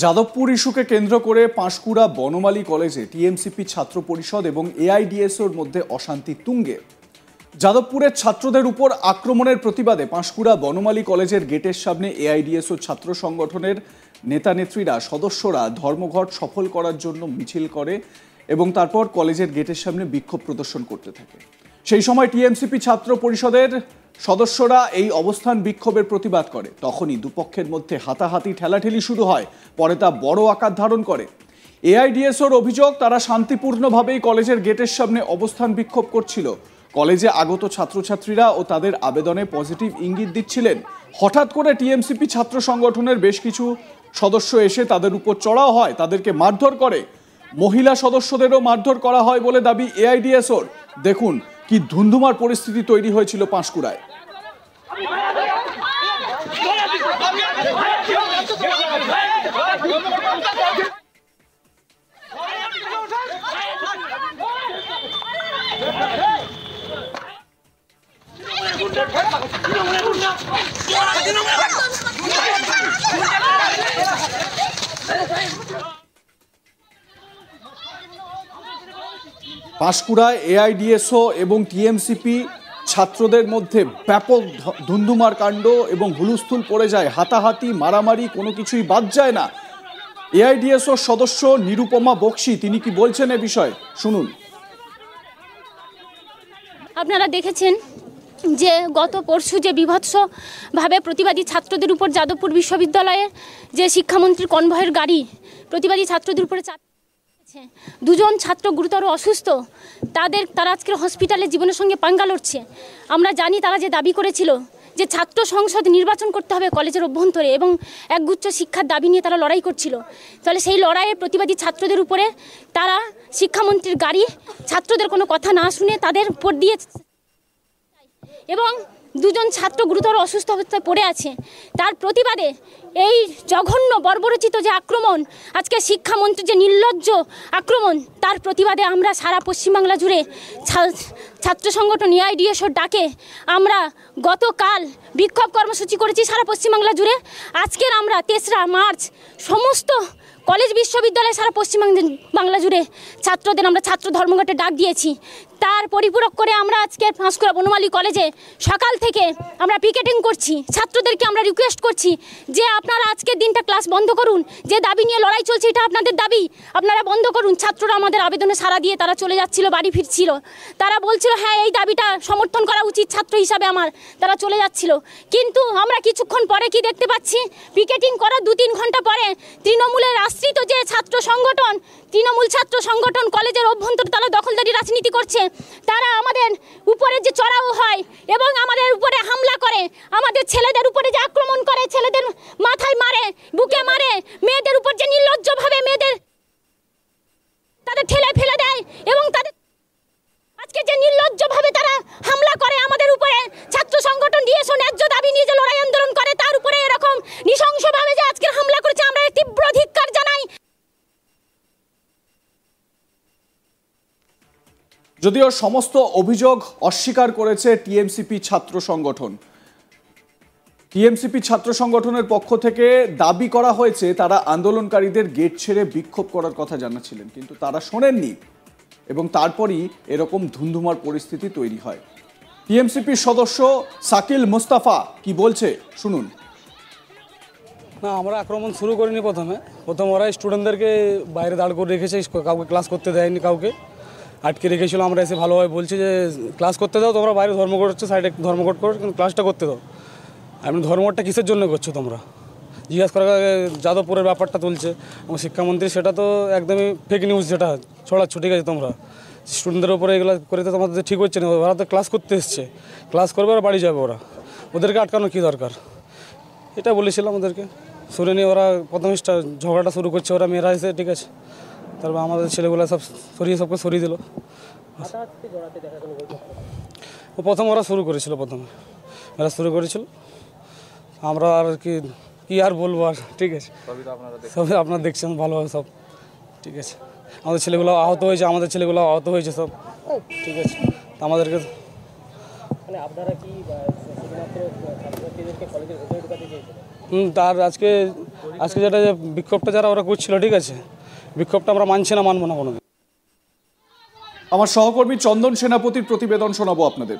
যাদবপুর ইস্যুকে কেন্দ্র করে পাঁশকুড়া বনমালী কলেজে টিএমসিপি ছাত্র পরিষদ এবং এআইডিএসওর মধ্যে অশান্তি তুঙ্গে। যাদবপুরের ছাত্রদের উপর আক্রমণের প্রতিবাদে পাঁশকুড়া বনমালী কলেজের গেটের সামনে এআইডিএসও ছাত্র সংগঠনের নেতানেত্রীরা সদস্যরা ধর্মঘট সফল করার জন্য মিছিল করে এবং তারপর কলেজের গেটের সামনে বিক্ষোভ প্রদর্শন করতে থাকে। সেই সময় টিএমসিপি ছাত্র পরিষদের সদস্যরা এই অবস্থান বিক্ষোভের প্রতিবাদ করে। তখনই দুপক্ষের মধ্যে হাতাহাতি ঠেলাঠেলি শুরু হয়, পরে তা বড় আকার ধারণ করে। এআইডিএসওর অভিযোগ, তারা শান্তিপূর্ণভাবেই কলেজের গেটের সামনে অবস্থান বিক্ষোভ করছিল। কলেজে আগত ছাত্রছাত্রীরা ও তাদের আবেদনে পজিটিভ ইঙ্গিত দিচ্ছিলেন। হঠাৎ করে টিএমসিপি ছাত্র সংগঠনের বেশ কিছু সদস্য এসে তাদের উপর চড়াও হয়, তাদেরকে মারধর করে। মহিলা সদস্যদেরও মারধর করা হয় বলে দাবি এআইডিএসওর। দেখুন কি ধুন্ধুমার পরিস্থিতি তৈরি হয়েছিল পাঁশকুড়ায়। পাঁশকুড়ায় এআইডিএসও এবং টিএমসিপি ছাত্রদের মধ্যে ব্যাপক ধুন্ধুমার কাণ্ড এবং হুলস্থুল পড়ে যায়। হাতাহাতি মারামারি কোনো কিছুই বাদ যায় না। এআইডিএসও সদস্য নিরুপমা বক্সি তিনি কি বলছেন এ বিষয়ে শুনুন। আপনারা দেখেছেন যে গত পরশু যে বিভৎসভাবে প্রতিবাদী ছাত্রদের উপর যাদবপুর বিশ্ববিদ্যালয়ের যে শিক্ষামন্ত্রীর কনভয়ের গাড়ি প্রতিবাদী ছাত্রদের উপরে দুজন ছাত্র গুরুতর অসুস্থ, তারা আজকের হসপিটালে জীবনের সঙ্গে পাঙ্গা লড়ছে। আমরা জানি তারা যে দাবি করেছিল যে ছাত্র সংসদ নির্বাচন করতে হবে কলেজের অভ্যন্তরে এবং একগুচ্ছ শিক্ষার দাবি নিয়ে তারা লড়াই করছিল। তাহলে সেই লড়াইয়ে প্রতিবাদী ছাত্রদের উপরে তারা শিক্ষামন্ত্রীর গাড়ি ছাত্রদের কোনো কথা না শুনে তাদের উপর দিয়ে এবং দুজন ছাত্র গুরুতর অসুস্থ অবস্থায় পড়ে আছে। তার প্রতিবাদে এই জঘন্য বর্বরচিত যে আক্রমণ, আজকে শিক্ষামন্ত্রীর যে নির্লজ্জ আক্রমণ, তার প্রতিবাদে আমরা সারা পশ্চিমবাংলা জুড়ে ছাত্র সংগঠন এআইডিএসওর ডাকে আমরা গতকাল বিক্ষোভ কর্মসূচি করেছি সারা পশ্চিমবাংলা জুড়ে। আজকের আমরা 3রা মার্চ সমস্ত কলেজ বিশ্ববিদ্যালয়ে সারা পশ্চিমবাংলা জুড়ে ছাত্রদের আমরা ছাত্র ধর্মঘটে ডাক দিয়েছি। তার পরিপূরক করে আমরা আজকে পাঁশকুড়া বনমালী কলেজে সকাল থেকে আমরা পিকেটিং করছি। ছাত্রদেরকে আমরা রিকোয়েস্ট করছি যে আপনারা আজকের দিনটা ক্লাস বন্ধ করুন, যে দাবি নিয়ে লড়াই চলছে এটা আপনাদের দাবি, আপনারা বন্ধ করুন। ছাত্ররা আমাদের আবেদনে সাড়া দিয়ে তারা চলে যাচ্ছিল, বাড়ি ফিরছিল। তারা বলছিল হ্যাঁ এই দাবিটা সমর্থন করা উচিত ছাত্র হিসাবে আমার, তারা চলে যাচ্ছিল। কিন্তু আমরা কিছুক্ষণ পরে কি দেখতে পাচ্ছি, পিকেটিং করার 2-3 ঘন্টা পরে তৃণমূলের আশ্রিত যে ছাত্র সংগঠন, তৃণমূল ছাত্র সংগঠন কলেজের অভ্যন্তরে তারা দখলদারি রাজনীতি করছে। তারা আমাদের উপরে যে চড়াও হয় এবং আমাদের উপরে হামলা করে, আমাদের ছেলেদের উপরে যে আক্রমণ করে, ছেলেদের মাথায় মারে, বুকে মারে, মেয়েদের উপর যে নির্লজ্জভাবে মেয়েদের তাদের ঠেলে ফেলে দেয় এবং তাদের আজকে যে নির্লজ্জভাবে তারা হামলা করে আমাদের উপরে, ছাত্র সংগঠন ডিএসও ন্যায্য দাবি নিয়ে যে লড়াই আন্দোলন করে তার উপরে এরকম নৃশংসভাবে যে আজকে হামলা করেছে, আমরা তীব্র ধিক্কার জানাই। যদিও সমস্ত অভিযোগ অস্বীকার করেছে টিএমসিপি ছাত্র সংগঠন। টিএমসিপি ছাত্র সংগঠনের পক্ষ থেকে দাবি করা হয়েছে তারা আন্দোলনকারীদের গেট ছেড়ে বিক্ষোভ করার কথা জানাচ্ছিলেন, কিন্তু তারা শোনেননি এবং তারপরই এরকম ধুন্ধুমার পরিস্থিতি তৈরি হয়। টিএমসিপির সদস্য শাকিল মুস্তাফা কি বলছে শুনুন। না, আমরা আক্রমণ শুরু করিনি। প্রথম ওরা স্টুডেন্টদেরকে বাইরে দাঁড় করে রেখেছে, কাউকে ক্লাস করতে দেয়নি, কাউকে আটকে রেখেছিল। আমরা এসে ভালোভাবে বলছি যে ক্লাস করতে দাও, তোমরা বাইরে ধর্মঘট হচ্ছে, সাইডে ধর্মঘট করো, কিন্তু ক্লাসটা করতে দাও। এমনি ধর্মঘটটা কিসের জন্য করছো তোমরা জিজ্ঞাসা করা। যাদবপুরের ব্যাপারটা তুলছে এবং শিক্ষামন্ত্রী সেটা তো একদমই ফেক নিউজ যেটা ছড়াচ্ছ, ঠিক আছে। তোমরা স্টুডেন্টদের উপরে এগুলো করে তো তোমাদের ঠিক হচ্ছে না। ওরা তো ক্লাস করতে এসছে, ক্লাস করবে আর বাড়ি যাবে। ওদেরকে আটকানোর কী দরকার, এটা বলেছিলাম ওদেরকে। শুনে নিয়ে ওরা প্রথমে ঝগড়াটা শুরু করছে, ওরা মেয়েরা এসে, ঠিক আছে। তারপর আমাদের ছেলেগুলো সবকে সরিয়ে দিল। প্রথম ওরা শুরু করেছিল, এরা শুরু করেছিল। আমরা আর কি আর বলবো আর, ঠিক আছে। সব আপনারা দেখছেন ভালোভাবে সব, ঠিক আছে। আমাদের ছেলেগুলো আহত হয়েছে, সব ঠিক আছে। আমাদেরকে তার আজকে আজকে যেটা যে বিক্ষোভটা যারা ওরা করছিল, ঠিক আছে, বিক্ষোভটা আমরা মানছি না, মানবো না কোনোদিন। আমার সহকর্মী চন্দন সেনাপতির প্রতিবেদন শোনাবো আপনাদের।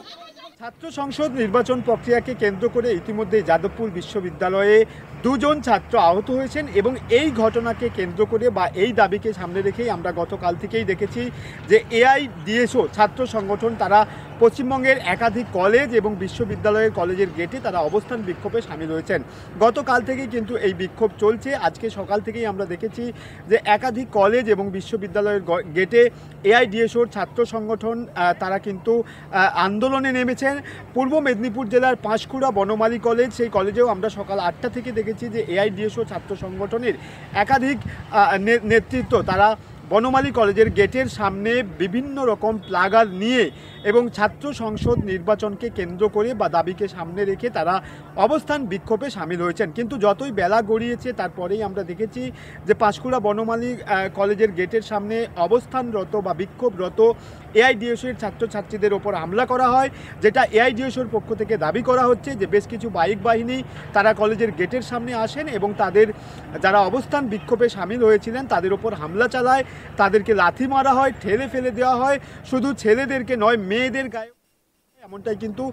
ছাত্র সংসদ নির্বাচন প্রক্রিয়াকে কেন্দ্র করে ইতিমধ্যে যাদবপুর বিশ্ববিদ্যালয়ে দুজন ছাত্র আহত হয়েছেন এবং এই ঘটনাকে কেন্দ্র করে বা এই দাবিকে সামনে রেখেই আমরা গতকাল থেকেই দেখেছি যে এআইডিএসও ছাত্র সংগঠন তারা পশ্চিমবঙ্গের একাধিক কলেজ এবং বিশ্ববিদ্যালয়ের কলেজের গেটে তারা অবস্থান বিক্ষোভে সামিল হয়েছেন। গতকাল থেকেই কিন্তু এই বিক্ষোভ চলছে। আজকে সকাল থেকেই আমরা দেখেছি যে একাধিক কলেজ এবং বিশ্ববিদ্যালয়ের গেটে এআইডিএসওর ছাত্র সংগঠন তারা কিন্তু আন্দোলনে নেমেছেন। পূর্ব মেদিনীপুর জেলার পাঁশকুড়া বনমালী কলেজ, সেই কলেজেও আমরা সকাল 8টা থেকে দেখেছি যে এআইডিএসও ছাত্র সংগঠনের একাধিক নেতৃত্ব তারা বনমালী কলেজের গেটের সামনে বিভিন্ন রকম প্লাগার নিয়ে এবং ছাত্র সংসদ নির্বাচনকে কেন্দ্র করে বা দাবিকে সামনে রেখে তারা অবস্থান বিক্ষোভে সামিল হয়েছেন। কিন্তু যতই বেলা গড়িয়েছে তারপরেই আমরা দেখেছি যে পাঁশকুড়া বনমালী কলেজের গেটের সামনে অবস্থানরত বা বিক্ষোভরত এআইডিএসওর ছাত্রছাত্রীদের ওপর হামলা করা হয়, যেটা এআইডিএসওর পক্ষ থেকে দাবি করা হচ্ছে যে বেশ কিছু বাইক বাহিনী তারা কলেজের গেটের সামনে আসেন এবং তাদের যারা অবস্থান বিক্ষোভে সামিল হয়েছিলেন তাদের ওপর হামলা চালায়, তাদেরকে লাথি মারা হয়, ঠেলে ফেলে দেওয়া হয়। শুধু ছেলেদেরকে নয়, মেয়েদের গায়ে এমনটাই কিন্তু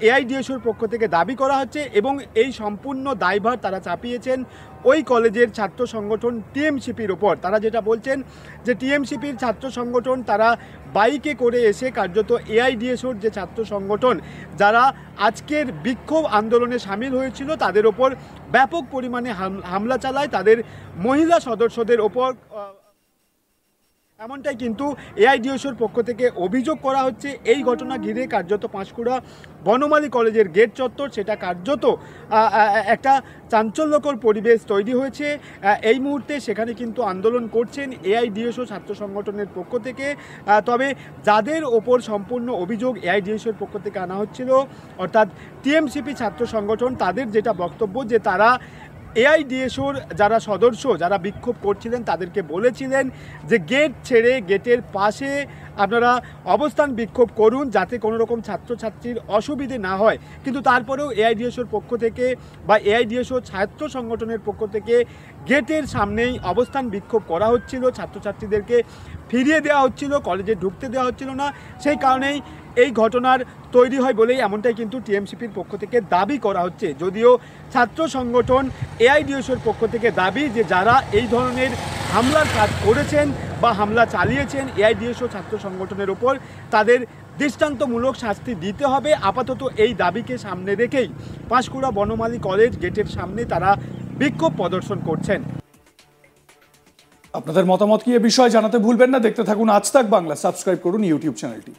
এআইডিএসওর পক্ষ থেকে দাবি করা হচ্ছে এবং এই সম্পূর্ণ দায়ভার তারা চাপিয়েছেন ওই কলেজের ছাত্র সংগঠন টিএমসিপির ওপর। তারা যেটা বলছেন যে টিএমসিপির ছাত্র সংগঠন তারা বাইকে করে এসে কার্যত এআইডিএসওর যে ছাত্র সংগঠন যারা আজকের বিক্ষোভ আন্দোলনে সামিল হয়েছিল তাদের ওপর ব্যাপক পরিমাণে হামলা চালায়, তাদের মহিলা সদস্যদের ওপর। এমনটাই কিন্তু এআইডিএসওর পক্ষ থেকে অভিযোগ করা হচ্ছে। এই ঘটনা ঘিরে কার্যত পাঁশকুড়া বনমালী কলেজের গেট চত্বর সেটা কার্যত একটা চাঞ্চল্যকর পরিবেশ তৈরি হয়েছে। এই মুহূর্তে সেখানে কিন্তু আন্দোলন করছেন এআইডিএসও ছাত্র সংগঠনের পক্ষ থেকে। তবে যাদের ওপর সম্পূর্ণ অভিযোগ এআইডিএসওর পক্ষ থেকে আনা হচ্ছিল অর্থাৎ টিএমসিপি ছাত্র সংগঠন, তাদের যেটা বক্তব্য যে তারা এআইডিএসওর যারা সদস্য যারা বিক্ষোভ করছিলেন তাদেরকে বলেছিলেন যে গেট ছেড়ে গেটের পাশে আপনারা অবস্থান বিক্ষোভ করুন যাতে কোনো রকম ছাত্রছাত্রীর অসুবিধে না হয়। কিন্তু তারপরেও এআইডিএসওর পক্ষ থেকে বা এআইডিএসও ছাত্র সংগঠনের পক্ষ থেকে গেটের সামনেই অবস্থান বিক্ষোভ করা হচ্ছিল, ছাত্রছাত্রীদেরকে ফিরিয়ে দেওয়া হচ্ছিল, কলেজে ঢুকতে দেওয়া হচ্ছিল না। সেই কারণেই এই ঘটনার তৈরি হয় বলেই এমনটাই কিন্তু টিএমসিপির পক্ষ থেকে দাবি করা হচ্ছে। যদিও ছাত্র সংগঠন এআইডিএসওর পক্ষ থেকে দাবি যে যারা এই ধরনের হামলার কাজ করেছেন বা হামলা চালিয়েছেন এআইডিএসও ছাত্র সংগঠনের ওপর তাদের দৃষ্টান্তমূলক শাস্তি দিতে হবে। আপাতত এই দাবিকে সামনে রেখেই পাঁশকুড়া বনমালী কলেজ গেটের সামনে তারা বিক্ষোভ প্রদর্শন করছেন। আপনাদের মতামত কি এ বিষয়ে জানাতে ভুলবেন না। দেখতে থাকুন আজ তাক বাংলা, সাবস্ক্রাইব করুন ইউটিউব চ্যানেলটি।